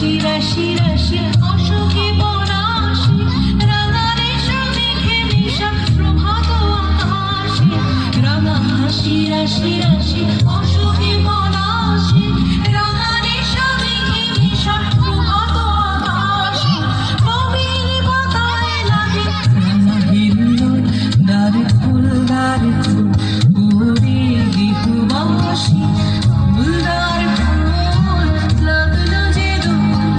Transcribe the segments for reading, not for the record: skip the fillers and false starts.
হাসি রাশি রাশি অশোকে বনাশি রাঙা রেশা মেঘে মিশা প্রভাত আকাশে রাঙা হাসি রাশি রাশি অশোকে বনাশি রাঙা রেশা মেঘে মিশা প্রভাত আকাশে নবীন পাতায় লাগে রাঙা হিল্লোল দ্বার ফুল ওরে গৃহবাসী ফুলদার ফুল লাগলো যে দোল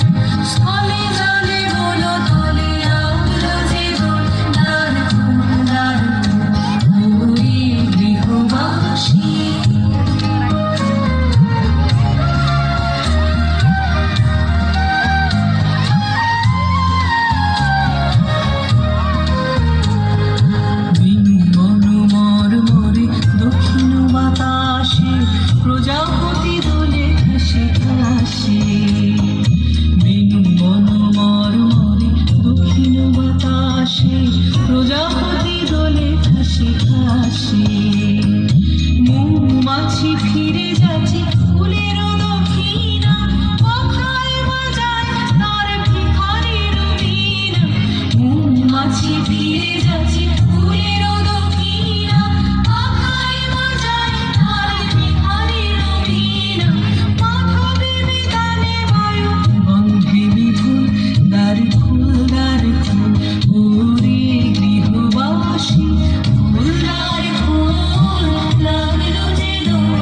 স্থলে জলে বলো তলে লাগলো যে দোল দ্বার ফুল ওরে গৃহবাসী প্রজাপতি দোলে হাসি হাসি বেনু বন মরমরে দক্ষিণ বাতাসে প্রজাপতি দোলে হাসি হাসি মৌমাছি ফিরে যাচ্ছে ফুলের দক্ষিণা পাখায় বাজায় তার ভিখারির বীণা মৌমাছি ফিরে যাচ্ছে ফুলের দক্ষিণা পাখায় বাজায় তার ভিখারির বীণা মাধবী বিতানে বায়ু গন্ধে বিপুল দ্বার ফুল ওরে গৃহবাসী ফুলদার ফুল লাগলো যে দোল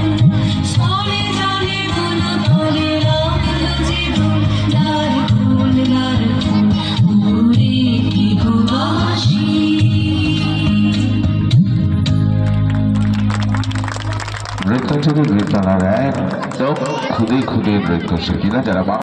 স্থলে জলে বলো তলে লাগলো যে দোল দ্বার ফুল ওরে গৃহবাসী। নৃত্য থেকে কীর্তনার একদম খুদে খুদে নৃত্য শিল্পীরা যারা